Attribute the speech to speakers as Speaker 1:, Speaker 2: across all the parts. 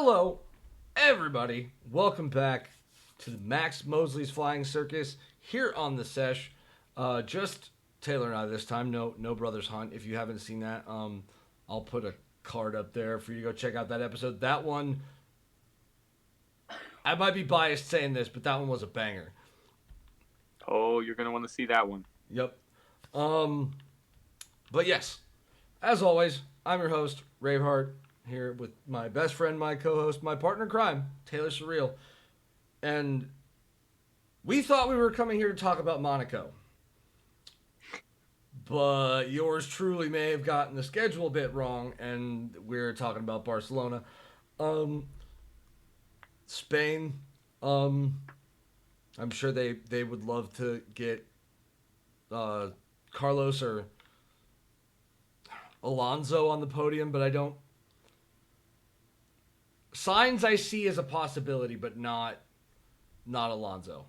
Speaker 1: Hello, everybody. Welcome back to Max Mosley's Flying Circus here on the sesh. Just Taylor and I this time. No Brothers Hunt. If you haven't seen that, I'll put a card up there for you to go check out that episode. That one, I might be biased saying this, but that one was a banger.
Speaker 2: Oh, you're gonna want to see that one.
Speaker 1: Yep. Um, but yes, as always, I'm your host, Raveheart, here with my best friend, my co-host, my partner in crime, Taylor Surreal. And we thought we were coming here to talk about Monaco. But yours truly may have gotten the schedule a bit wrong, and we're talking about Barcelona. Spain, I'm sure they would love to get Carlos or Alonso on the podium, but I don't. Signs I see as a possibility, but not Alonso.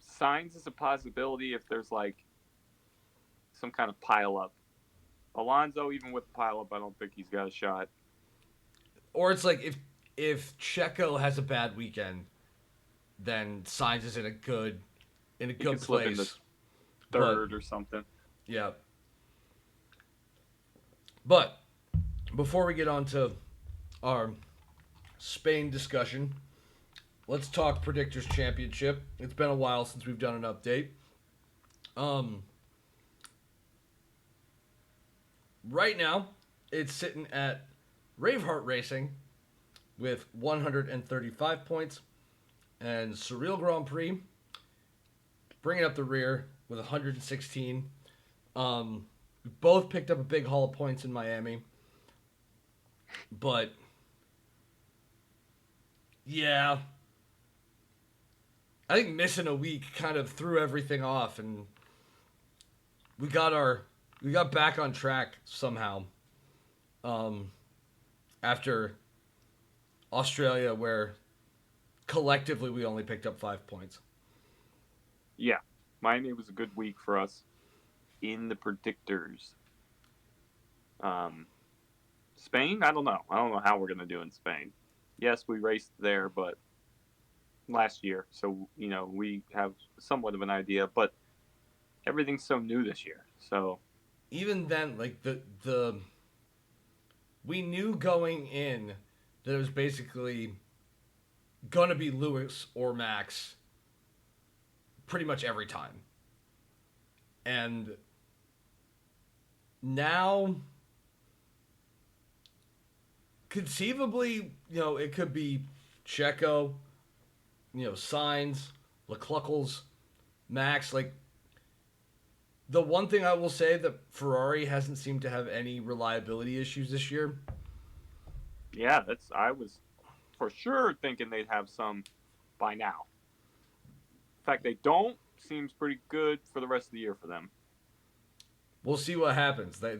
Speaker 2: Signs is a possibility if there's like some kind of pile up. Alonso, even with pile up, I don't think he's got a shot.
Speaker 1: Or it's like if Checo has a bad weekend, then Sainz is in a good
Speaker 2: Slip
Speaker 1: place.
Speaker 2: into third or something.
Speaker 1: Yeah. But before we get on to our Spain discussion, let's talk Predictors Championship. It's been a while since we've done an update. Right now, it's sitting at Raveheart Racing with 135 points, and Surreal Grand Prix bringing up the rear with 116. We both picked up a big haul of points in Miami, but yeah, I think missing a week kind of threw everything off, and we got back on track somehow. After Australia, where collectively we only picked up 5 points.
Speaker 2: Yeah, Miami was a good week for us in the predictors. Spain, I don't know. I don't know how we're gonna do in Spain. Yes, we raced there, but last year, so we have somewhat of an idea. But everything's so new this year, so
Speaker 1: even then, like the we knew going in that it was basically gonna be Lewis or Max pretty much every time. And now conceivably, it could be Checo, Sainz, Leclerc's, Max. Like, the one thing I will say that Ferrari hasn't seemed to have any reliability issues this year.
Speaker 2: Yeah, I was for sure thinking they'd have some by now. In fact, they don't. Seems pretty good for the rest of the year for them.
Speaker 1: We'll see what happens. The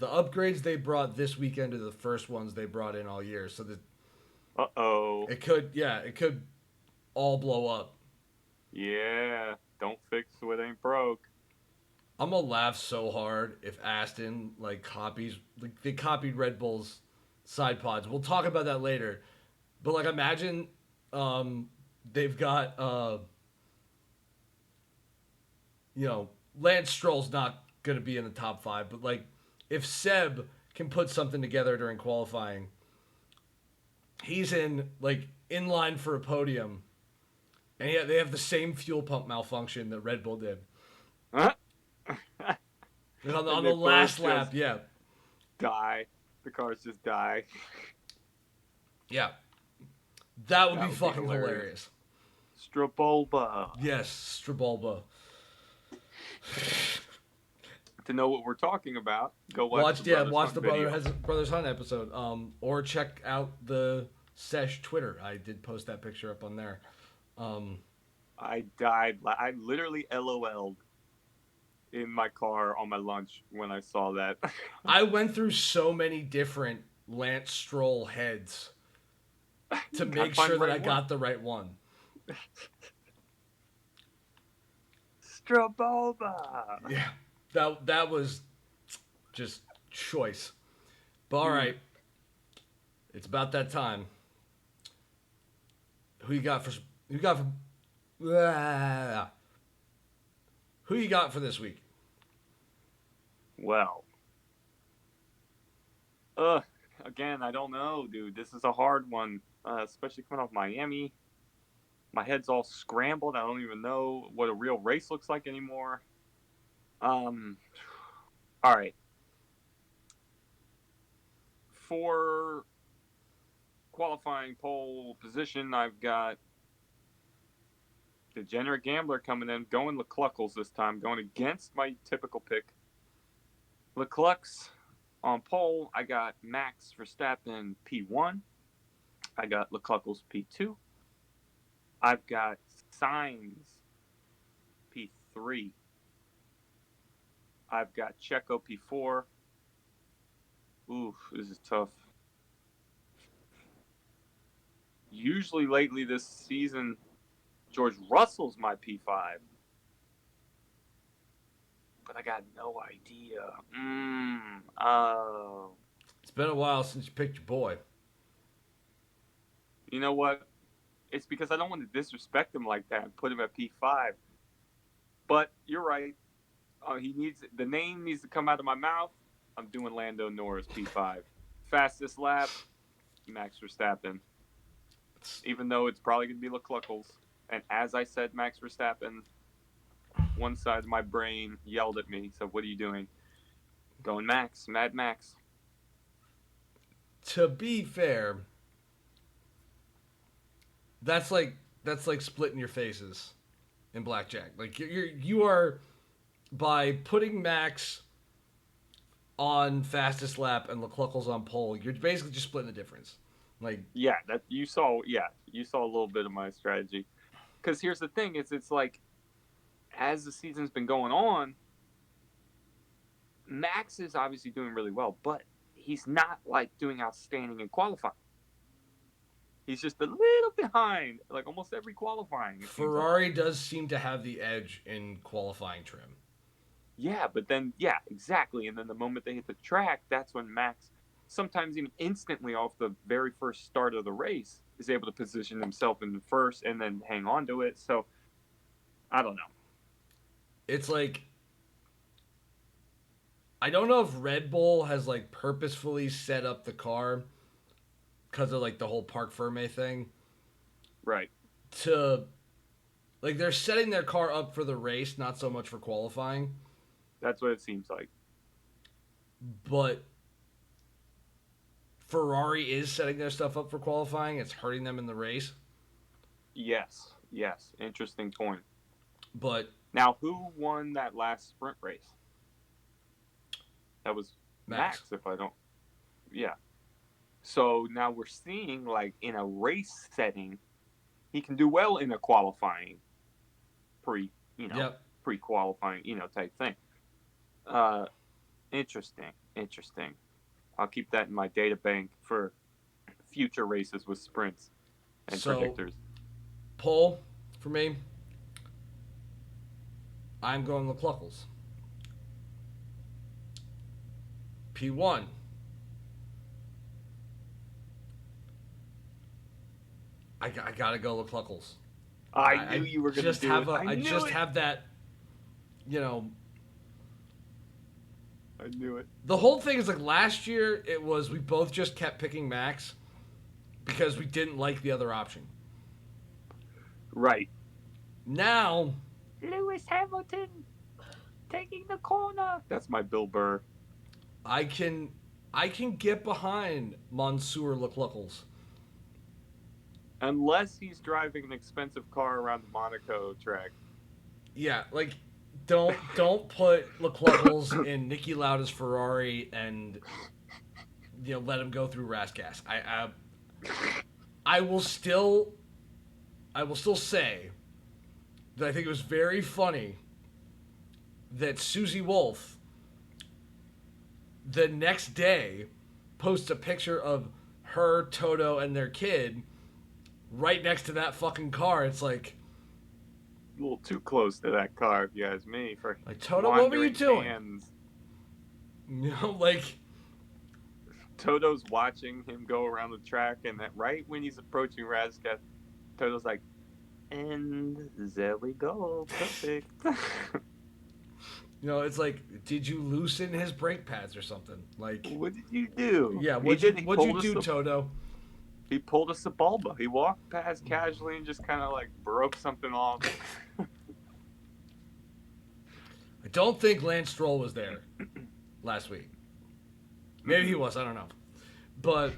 Speaker 1: upgrades they brought this weekend are the first ones they brought in all year. So it could all blow up.
Speaker 2: Yeah, don't fix what ain't broke.
Speaker 1: I'm gonna laugh so hard if Aston they copied Red Bull's side pods. We'll talk about that later. But imagine they've got Lance Stroll's not gonna be in the top 5, but if Seb can put something together during qualifying, he's in line for a podium, and they have the same fuel pump malfunction that Red Bull did.
Speaker 2: Huh?
Speaker 1: on the last lap, yeah.
Speaker 2: Die. The cars just die.
Speaker 1: Yeah. That would be fucking hilarious.
Speaker 2: Strabulba.
Speaker 1: Yes, Strabulba.
Speaker 2: To know what we're talking about, go
Speaker 1: watch the
Speaker 2: video.
Speaker 1: Brothers Hunt episode. Or check out the Sesh Twitter. I did post that picture up on there.
Speaker 2: I died. I literally LOL'd in my car on my lunch when I saw that.
Speaker 1: I went through so many different Lance Stroll heads to make sure that I got the right one.
Speaker 2: Strabulba.
Speaker 1: Yeah, that was just choice. But all right, It's about that time. Who you got for? Who you got for? Who you got for this week?
Speaker 2: Well, again, I don't know, dude. This is a hard one, especially coming off Miami. My head's all scrambled. I don't even know what a real race looks like anymore. Um, all right. For qualifying pole position, I've got Degenerate Gambler coming in, going Lecluckles this time, going against my typical pick. Leclucks on pole, I got Max Verstappen P1. I got Lecluckles P2. I've got Sainz P3. I've got Checo P4. Ooh, this is tough. Usually lately this season, George Russell's my P5. But I got no idea.
Speaker 1: It's been a while since you picked your boy.
Speaker 2: You know what? It's because I don't want to disrespect him like that and put him at P5. But you're right. The name needs to come out of my mouth. I'm doing Lando Norris P5. Fastest lap, Max Verstappen. Even though it's probably going to be Lecluckles. And as I said, Max Verstappen, one side of my brain yelled at me, said, what are you doing? Going Max, Mad Max.
Speaker 1: To be fair, that's like splitting your faces in blackjack. Like you are by putting Max on fastest lap and Lecluckles on pole, you're basically just splitting the difference. Like
Speaker 2: you saw a little bit of my strategy. Because here's the thing: it's like as the season's been going on, Max is obviously doing really well, but he's not like doing outstanding in qualifying. He's just a little behind, like almost every qualifying.
Speaker 1: Ferrari does seem to have the edge in qualifying trim.
Speaker 2: Yeah, but then exactly. And then the moment they hit the track, that's when Max, sometimes even instantly off the very first start of the race, is able to position himself in the first and then hang on to it. So I don't know.
Speaker 1: It's like I don't know if Red Bull has like purposefully set up the car because of like the whole Parc Ferme thing.
Speaker 2: Right.
Speaker 1: To like they're setting their car up for the race, not so much for qualifying.
Speaker 2: That's what it seems like.
Speaker 1: But Ferrari is setting their stuff up for qualifying. It's hurting them in the race.
Speaker 2: Yes. Interesting point.
Speaker 1: But
Speaker 2: now, who won that last sprint race? That was Max if I don't. Yeah. So now we're seeing, like, in a race setting, he can do well in a qualifying pre-qualifying, type thing. Interesting. I'll keep that in my data bank for future races with sprints and predictors.
Speaker 1: Pole for me. I'm going Lecluckles. P1. I gotta go Lecluckles.
Speaker 2: I knew you were going to do it.
Speaker 1: I just have that, I
Speaker 2: knew it.
Speaker 1: The whole thing is like last year it was we both just kept picking Max because we didn't like the other option.
Speaker 2: Right.
Speaker 1: Now,
Speaker 2: Lewis Hamilton taking the corner. That's my Bill Burr.
Speaker 1: I can get behind Monsieur Lecluckles.
Speaker 2: Unless he's driving an expensive car around the Monaco track.
Speaker 1: Yeah, like don't put Lecluckles in Niki Lauda's Ferrari and let him go through Rasgas. I will still say that I think it was very funny that Susie Wolf the next day posts a picture of her, Toto, and their kid right next to that fucking car. It's like
Speaker 2: a little too close to that car, if you ask me. For
Speaker 1: like, Toto, what were you doing?
Speaker 2: Hands.
Speaker 1: Like
Speaker 2: Toto's watching him go around the track, and that right when he's approaching Razgat, Toto's like, and there we go, perfect.
Speaker 1: It's like, did you loosen his brake pads or something? Like,
Speaker 2: What did you do?
Speaker 1: yeah,
Speaker 2: He
Speaker 1: what'd you
Speaker 2: pulled us
Speaker 1: do, Toto?
Speaker 2: he pulled us a bulba. He walked past casually and just kind of like broke something off.
Speaker 1: I don't think Lance Stroll was there last week. Maybe he was, I don't know. But,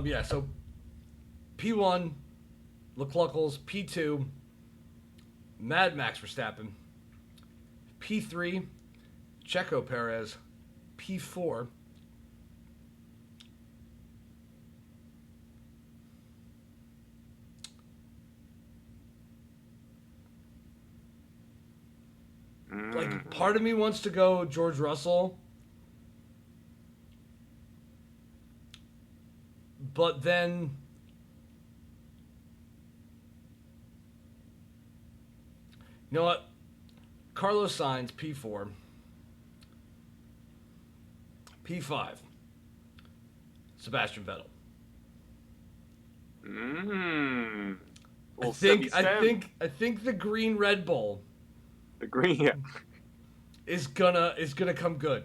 Speaker 1: yeah, so P1, LeCluckles, P2, Mad Max Verstappen, P3, Checo Perez, P4, like, part of me wants to go George Russell, but then you know what? Carlos Sainz, P4. P5. Sebastian Vettel.
Speaker 2: Well,
Speaker 1: I think the green Red Bull
Speaker 2: the green, yeah.
Speaker 1: is gonna come good.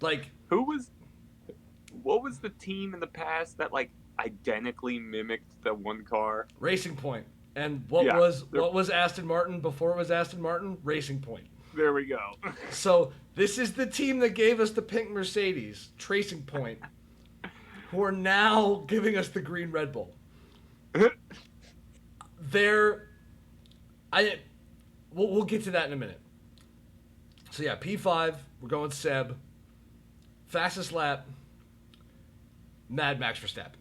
Speaker 1: Like,
Speaker 2: what was the team in the past that like identically mimicked the one car?
Speaker 1: Racing Point. And what was Aston Martin before it was Aston Martin? Racing Point.
Speaker 2: There we go.
Speaker 1: So this is the team that gave us the pink Mercedes, Racing Point, who are now giving us the green Red Bull. We'll get to that in a minute. So yeah, P5, we're going Seb. Fastest lap, Mad Max Verstappen.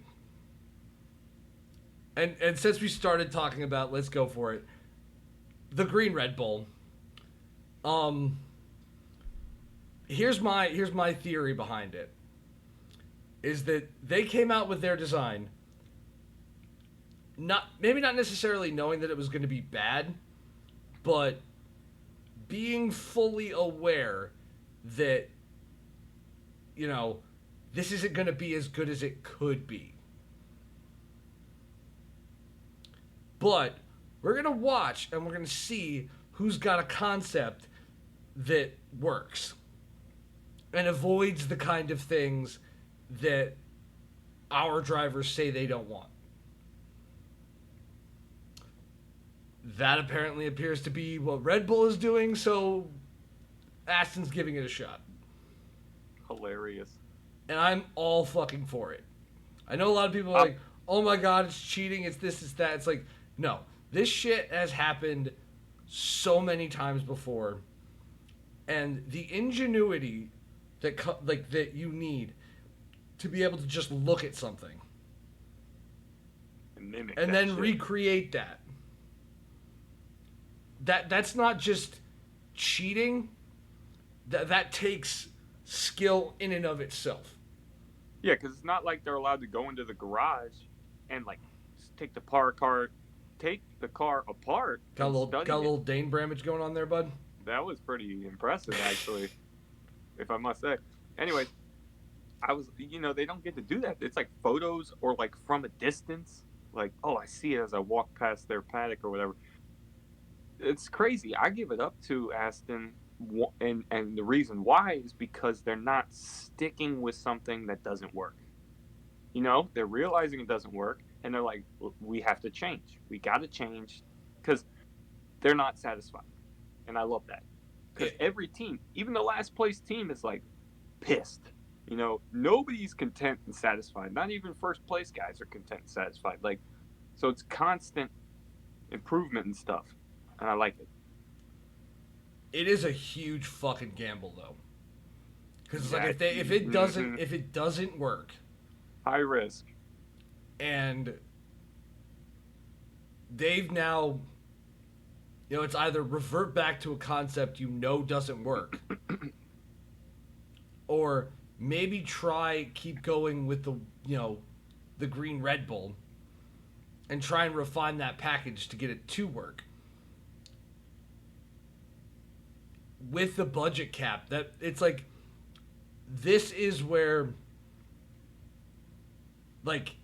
Speaker 1: And since we started talking about, let's go for it, the green Red Bull. Here's my theory behind it. Is that they came out with their design, maybe not necessarily knowing that it was going to be bad, but being fully aware that, this isn't going to be as good as it could be. But we're going to watch and we're going to see who's got a concept that works and avoids the kind of things that our drivers say they don't want. That apparently appears to be what Red Bull is doing, so Aston's giving it a shot.
Speaker 2: Hilarious.
Speaker 1: And I'm all fucking for it. I know a lot of people are like, oh my god, it's cheating, it's this, it's that. It's like, no. This shit has happened so many times before. And the ingenuity that you need to be able to just look at something and then recreate that. That's not just cheating. That takes skill in and of itself.
Speaker 2: Yeah, because it's not like they're allowed to go into the garage and like take the car apart.
Speaker 1: Got a little Dane Bramage going on there, bud.
Speaker 2: That was pretty impressive, actually, if I must say. Anyways, they don't get to do that. It's like photos or like from a distance. Like, oh, I see it as I walk past their paddock or whatever. It's crazy. I give it up to Aston, and the reason why is because they're not sticking with something that doesn't work. They're realizing it doesn't work, and they're like, we have to change. We got to change because they're not satisfied. And I love that. Because every team, even the last place team, is like pissed. Nobody's content and satisfied. Not even first place guys are content and satisfied. Like, so it's constant improvement and stuff. And I like it.
Speaker 1: It is a huge fucking gamble, though. Because like if it doesn't work,
Speaker 2: high risk.
Speaker 1: And they've now, it's either revert back to a concept doesn't work, or maybe keep going with the green Red Bull, and try and refine that package to get it to work. With the budget cap, that it's like, this is where Like,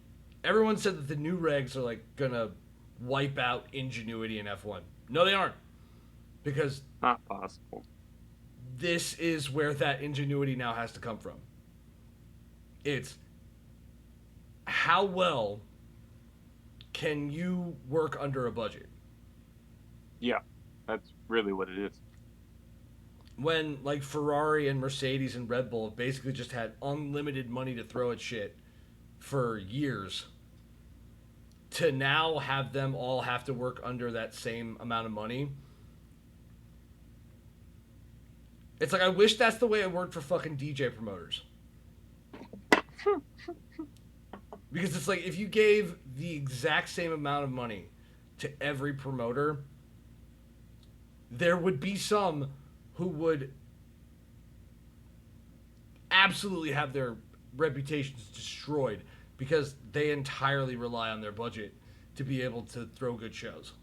Speaker 1: everyone said that the new regs are like gonna wipe out ingenuity in F1. No, they aren't, because
Speaker 2: Not possible.
Speaker 1: this is where that ingenuity now has to come from. It's how well can you work under a budget?
Speaker 2: Yeah, that's really what it is.
Speaker 1: When like Ferrari and Mercedes and Red Bull have basically just had unlimited money to throw at shit for years, to now have them all have to work under that same amount of money. It's like, I wish that's the way it worked for fucking DJ promoters. Because it's like, if you gave the exact same amount of money to every promoter, there would be some who would absolutely have their reputations destroyed because they entirely rely on their budget to be able to throw good shows.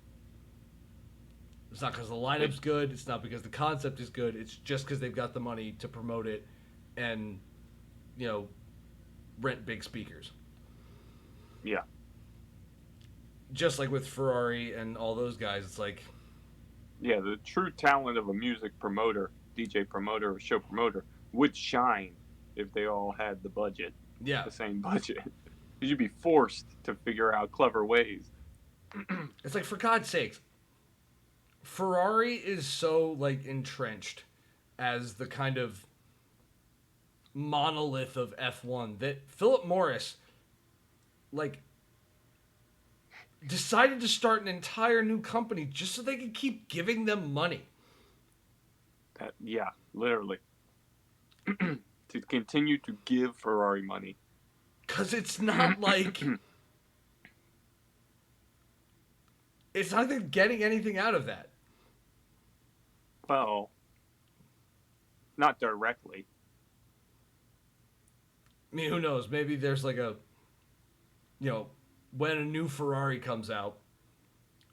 Speaker 1: It's not because the lineup's good. It's not because the concept is good. It's just because they've got the money to promote it and, you know, rent big speakers.
Speaker 2: Yeah.
Speaker 1: Just like with Ferrari and all those guys, it's like...
Speaker 2: Yeah, the true talent of a music promoter, DJ promoter, or show promoter would shine if they all had the budget.
Speaker 1: Yeah.
Speaker 2: The same budget. You'd be forced to figure out clever ways.
Speaker 1: It's like, for God's sakes, Ferrari is so, like, entrenched as the kind of monolith of F1 that Philip Morris, like, decided to start an entire new company just so they could keep giving them money.
Speaker 2: Yeah, literally. To continue to give Ferrari money.
Speaker 1: Because it's not like... it's not like they're getting anything out of that.
Speaker 2: Well, not directly.
Speaker 1: I mean, who knows? Maybe there's like a... You know, when a new Ferrari comes out,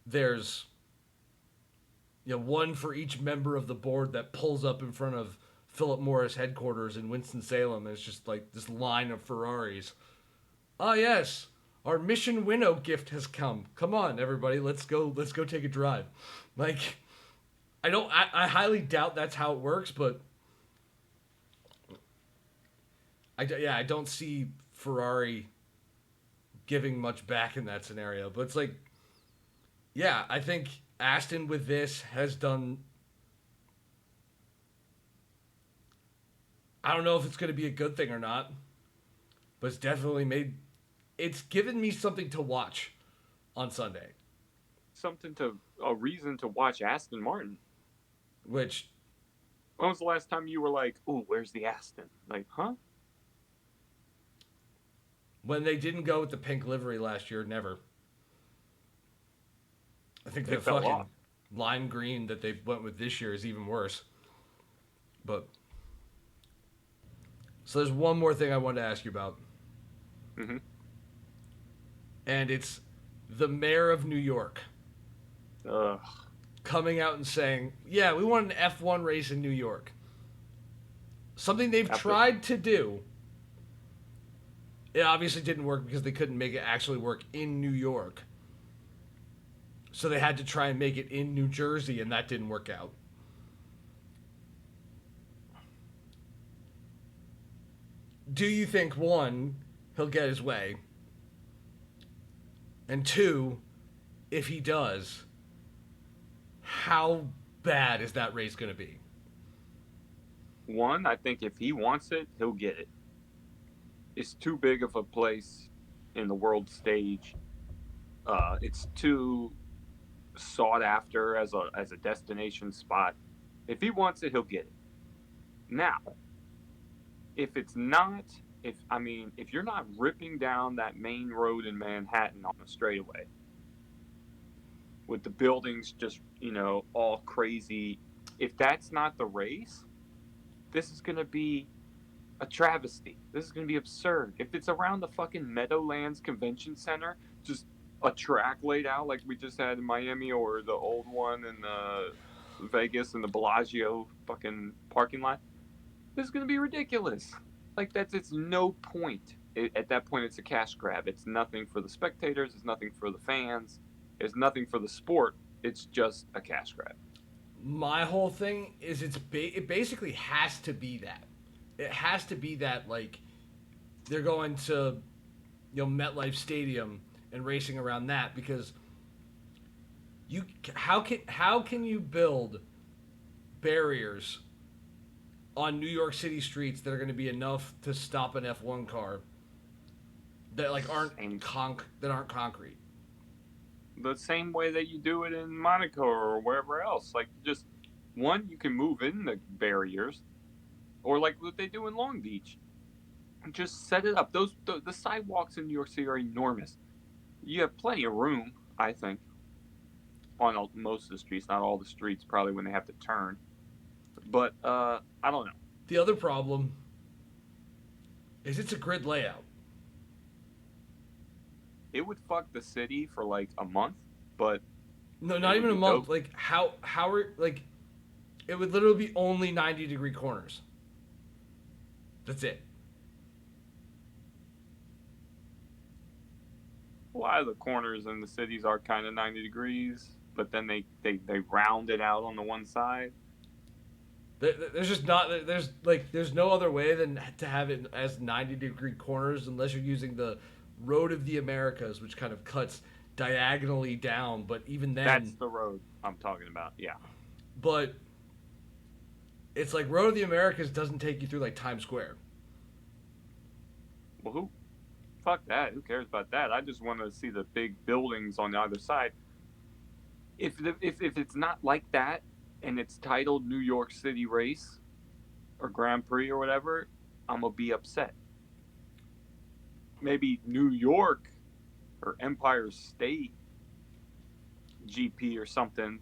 Speaker 1: there's... You know, one for each member of the board that pulls up in front of Philip Morris headquarters in Winston-Salem. It's just like this line of Ferraris. Ah, yes, our Mission Winnow gift has come. Come on, everybody, let's go take a drive. Like, I highly doubt that's how it works, but I don't see Ferrari giving much back in that scenario. But it's like, yeah, I think Aston with this has done... I don't know if it's going to be a good thing or not, but it's definitely made... It's given me something to watch on Sunday.
Speaker 2: A reason to watch Aston Martin.
Speaker 1: Which...
Speaker 2: When was the last time you were like, ooh, where's the Aston? Like, huh?
Speaker 1: When they didn't go with the pink livery last year, never. I think the fucking lime green that they went with this year is even worse. But... So there's one more thing I wanted to ask you about.
Speaker 2: Mm-hmm.
Speaker 1: And it's the mayor of New York coming out and saying, yeah, we want an F1 race in New York. Something they've tried to do. It obviously didn't work because they couldn't make it actually work in New York. So they had to try and make it in New Jersey, and that didn't work out. Do you think, one, he'll get his way? And two, if he does, how bad is that race going to be?
Speaker 2: One, I think if he wants it, he'll get it. It's too big of a place in the world stage. It's too sought after as a destination spot. If he wants it, he'll get it. Now, if it's not, if you're not ripping down that main road in Manhattan on a straightaway with the buildings just, all crazy, if that's not the race, this is going to be a travesty. This is going to be absurd. If it's around the fucking Meadowlands Convention Center, just a track laid out like we just had in Miami, or the old one in Vegas in the Bellagio fucking parking lot, this is going to be ridiculous. Like, it's no point at that point it's a cash grab. It's nothing for the spectators. It's nothing for the fans. It's nothing for the sport. It's just a cash grab.
Speaker 1: My whole thing is it basically has to be that. It has to be that, like, they're going to, MetLife Stadium and racing around that, because you how can you build barriers on New York City streets that are going to be enough to stop an F1 car that like aren't concrete?
Speaker 2: The same way that you do it in Monaco or wherever else. Like, just one, you can move in the barriers, or like what they do in Long Beach. Just set it up. The sidewalks in New York City are enormous. You have plenty of room, I think, on most of the streets. Not all the streets, probably, when they have to turn. But I don't know.
Speaker 1: The other problem is it's a grid layout.
Speaker 2: It would fuck the city for like a month, but
Speaker 1: no, not even a month.
Speaker 2: Dope.
Speaker 1: Like how are like it would literally be only 90-degree corners. That's it.
Speaker 2: A lot of the corners in the cities are kind of 90 degrees, but then they round it out on the one side.
Speaker 1: There's just not there's no other way than to have it as 90-degree corners unless you're using the Road of the Americas, which kind of cuts diagonally down. But even then,
Speaker 2: that's the road I'm talking about. Yeah.
Speaker 1: But it's like Road of the Americas doesn't take you through like Times Square.
Speaker 2: Well, fuck that. Who cares about that? I just want to see the big buildings on the other side. If it's not like that, and it's titled New York City Race or Grand Prix or whatever, I'm going to be upset. Maybe New York or Empire State GP or something.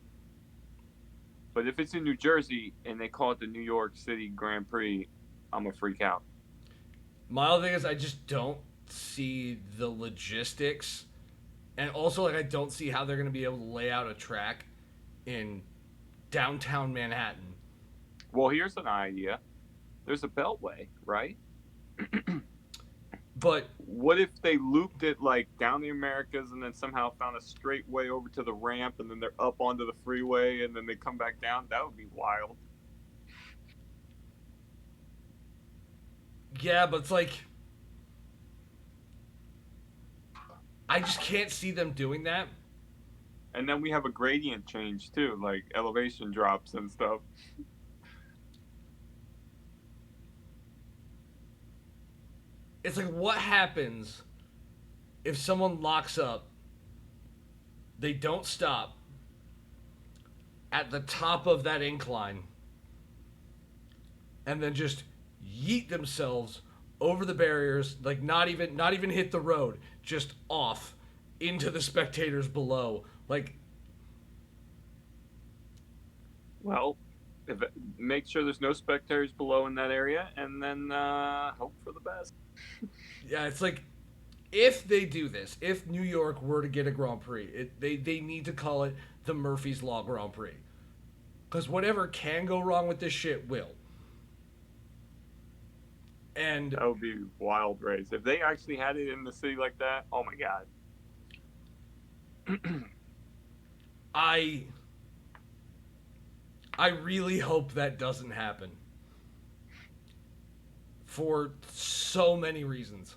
Speaker 2: But if it's in New Jersey and they call it the New York City Grand Prix, I'm going to freak out.
Speaker 1: My other thing is I just don't see the logistics. And also, like, I don't see how they're going to be able to lay out a track in downtown Manhattan.
Speaker 2: Well, here's an idea. There's a beltway, right?
Speaker 1: But
Speaker 2: what if they looped it like down the Americas and then somehow found a straight way over to the ramp and then they're up onto the freeway and then they come back down? That would be wild.
Speaker 1: Yeah, but it's like I just can't see them doing that.
Speaker 2: And then we have a gradient change too, like elevation drops and stuff.
Speaker 1: It's like, what happens if someone locks up, they don't stop at the top of that incline, and then just yeet themselves over the barriers, like not even hit the road, just off into the spectators below. Like,
Speaker 2: well, make sure there's no spectators below in that area, and then hope for the best.
Speaker 1: Yeah, it's like, if they do this, if New York were to get a Grand Prix, they need to call it the Murphy's Law Grand Prix. Because whatever can go wrong with this shit will. And
Speaker 2: that would be wild race. If they actually had it in the city like that, oh my God.
Speaker 1: I really hope that doesn't happen. For so many reasons.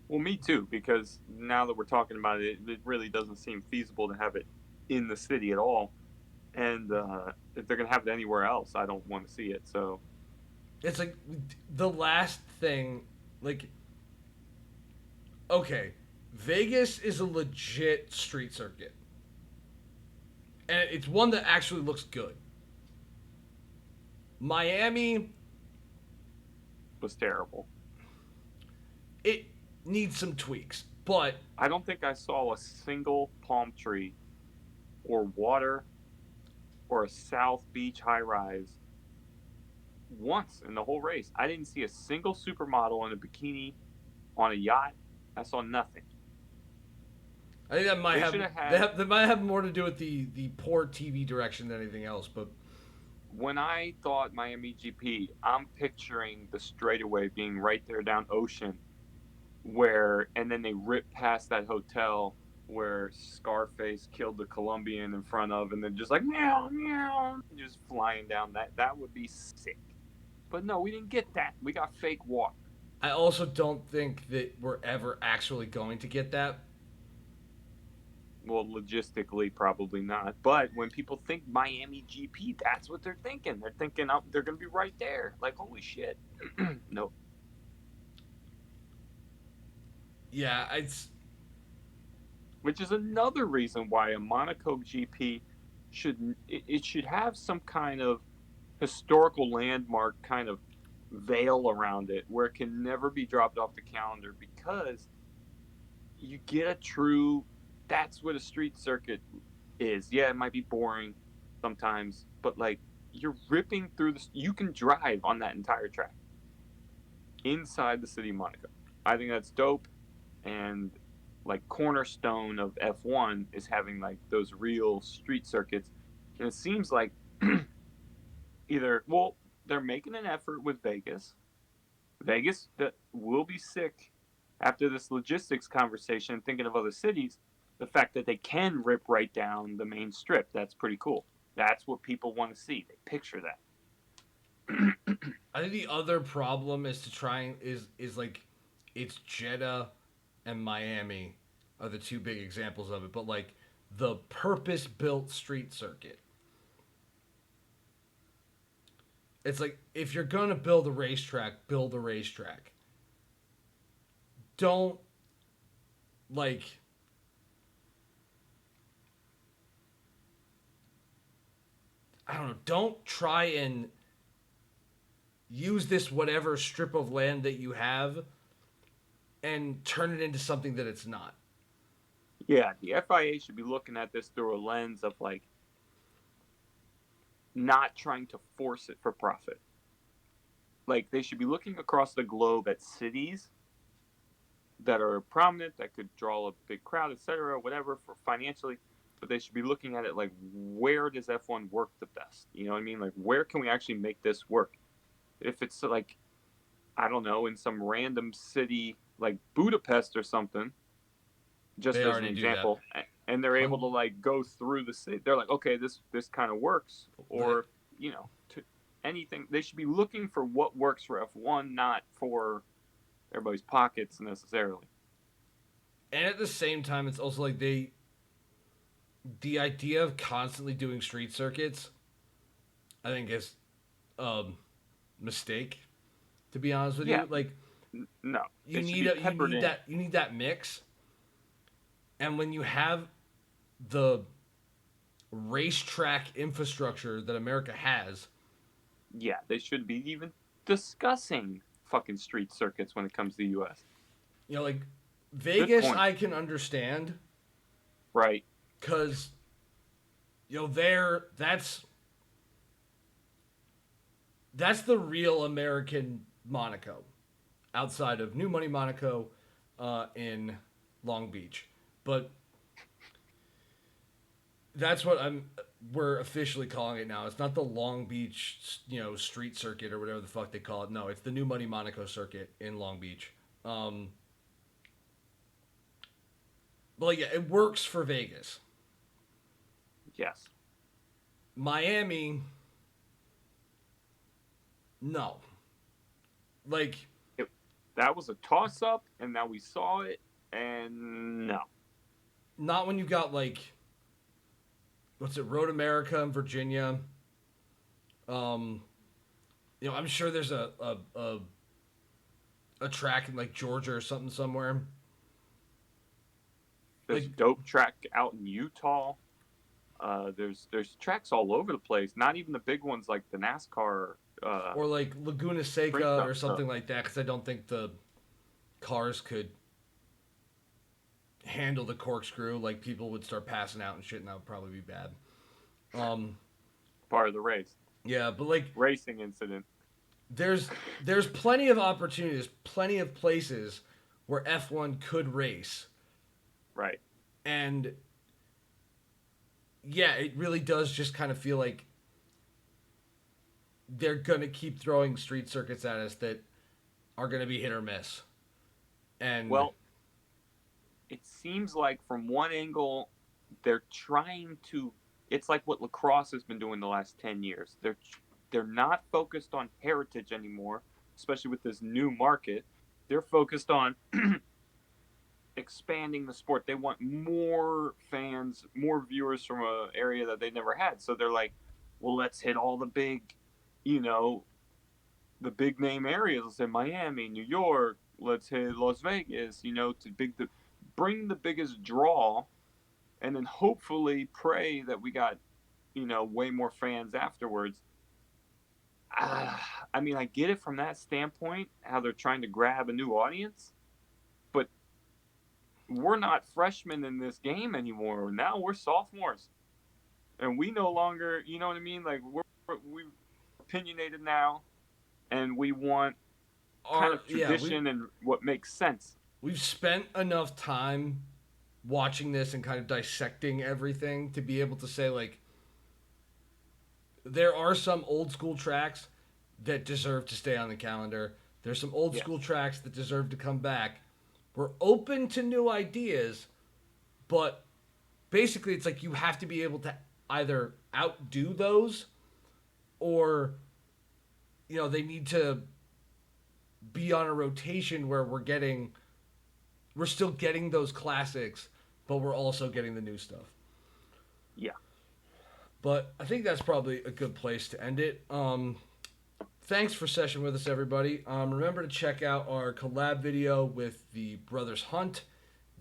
Speaker 2: Well, me too, because now that we're talking about it, it really doesn't seem feasible to have it in the city at all. And if they're going to have it anywhere else, I don't want to see it. So
Speaker 1: it's like the last thing, like, okay, Vegas is a legit street circuit. And it's one that actually looks good. Miami
Speaker 2: was terrible.
Speaker 1: It needs some tweaks, but
Speaker 2: I don't think I saw a single palm tree or water or a South Beach high-rise once in the whole race. I didn't see a single supermodel in a bikini on a yacht. I saw nothing.
Speaker 1: I think that might have more to do with the poor TV direction than anything else. But
Speaker 2: when I thought Miami GP, I'm picturing the straightaway being right there down Ocean and then they rip past that hotel where Scarface killed the Colombian in front of, and then just like meow meow, just flying down. That would be sick. But no, we didn't get that. We got fake water.
Speaker 1: I also don't think that we're ever actually going to get that.
Speaker 2: Well, logistically, probably not. But when people think Miami GP, that's what they're thinking. They're thinking, oh, they're going to be right there. Like, holy shit. No.
Speaker 1: Yeah, it's
Speaker 2: Which is another reason why a Monaco GP should have some kind of historical landmark kind of veil around it where it can never be dropped off the calendar, because you get a true, that's what a street circuit is. Yeah, it might be boring sometimes, but like, you're ripping through this. You can drive on that entire track inside the city of Monaco. I think that's dope. And like, cornerstone of F1 is having like those real street circuits. And it seems like either, well, they're making an effort with Vegas. Vegas that will be sick after this logistics conversation, thinking of other cities. The fact that they can rip right down the main strip, that's pretty cool. That's what people want to see. They picture that.
Speaker 1: I think the other problem is to try and is like it's Jeddah and Miami are the two big examples of it, but like the purpose built street circuit. It's like, if you're gonna build a racetrack, build a racetrack. Don't like I don't know, don't try and use this whatever strip of land that you have and turn it into something that it's not.
Speaker 2: Yeah, the FIA should be looking at this through a lens of like not trying to force it for profit. Like, they should be looking across the globe at cities that are prominent, that could draw a big crowd, etc., whatever, for financially. But they should be looking at it like, where does F1 work the best? You know what I mean? Like, where can we actually make this work? If it's like, I don't know, in some random city like Budapest or something, just
Speaker 1: They
Speaker 2: as an
Speaker 1: already do that.
Speaker 2: example, and they're able to like go through the city, they're like, okay, this kind of works. Or, you know, to anything, they should be looking for what works for F1, not for everybody's pockets necessarily.
Speaker 1: And at the same time, it's also like the idea of constantly doing street circuits, I think, is a mistake. To be honest with
Speaker 2: Yeah,
Speaker 1: you, like
Speaker 2: no,
Speaker 1: you
Speaker 2: they should
Speaker 1: need
Speaker 2: be
Speaker 1: a, you
Speaker 2: peppered
Speaker 1: need
Speaker 2: in.
Speaker 1: that mix, and when you have the racetrack infrastructure that America has,
Speaker 2: Yeah, they should be even discussing fucking street circuits when it comes to the US.
Speaker 1: you know, like
Speaker 2: Good
Speaker 1: Vegas,
Speaker 2: point.
Speaker 1: I can understand
Speaker 2: Right.
Speaker 1: because there that's the real American Monaco, outside of New Money Monaco, in Long Beach, but that's what we're officially calling it now. It's not the Long Beach, street circuit or whatever the fuck they call it. No, it's the New Money Monaco circuit in Long Beach. But like, yeah, it works for Vegas.
Speaker 2: Yes.
Speaker 1: Miami, no. Like,
Speaker 2: It, that was a toss up, and now we saw it, and no.
Speaker 1: not when you got like, what's it, Road America in Virginia. Um, I'm sure there's a track in like Georgia or something somewhere.
Speaker 2: There's a
Speaker 1: Like,
Speaker 2: dope track out in Utah. There's tracks all over the place. Not even the big ones like the NASCAR
Speaker 1: or like Laguna
Speaker 2: sprint
Speaker 1: Seca or
Speaker 2: stuff.
Speaker 1: something like that, because I don't think the cars could handle the corkscrew. Like, people would start passing out and shit, and that would probably be bad. Um,
Speaker 2: Part of the race.
Speaker 1: yeah, but like,
Speaker 2: Racing incident.
Speaker 1: there's plenty of opportunities, plenty of places where F1 could race,
Speaker 2: Right.
Speaker 1: and yeah, it really does just kind of feel like they're gonna keep throwing street circuits at us that are gonna be hit or miss. And
Speaker 2: Well, it seems like from one angle, they're trying to. It's like what lacrosse has been doing the last 10 years. They're not focused on heritage anymore, especially with this new market. They're focused on expanding the sport. They want more fans, more viewers from an area that they never had. So they're like, well, let's hit all the big, you know, the big name areas. Let's say Miami, New York. Let's hit Las Vegas. To bring the biggest draw, and then hopefully pray that we got way more fans afterwards. I mean, I get it from that standpoint, how they're trying to grab a new audience, but we're not freshmen in this game anymore. Now we're sophomores, and we no longer, you know what I mean? Like we're opinionated now, and we want kind
Speaker 1: our
Speaker 2: of
Speaker 1: yeah, we
Speaker 2: tradition and what makes sense.
Speaker 1: we've spent enough time watching this and kind of dissecting everything to be able to say, like, there are some old school tracks that deserve to stay on the calendar. There's some old
Speaker 2: Yes.
Speaker 1: school tracks that deserve to come back. We're open to new ideas, but basically it's like you have to be able to either outdo those, or they need to be on a rotation where we're still getting those classics, but we're also getting the new stuff.
Speaker 2: Yeah.
Speaker 1: But I think that's probably a good place to end it. Thanks for session with us, everybody. Remember to check out our collab video with the Brothers Hunt,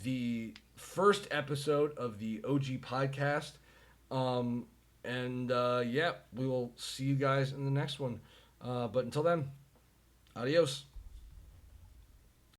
Speaker 1: the first episode of the OG podcast. Yeah, we will see you guys in the next one. But until then, adios.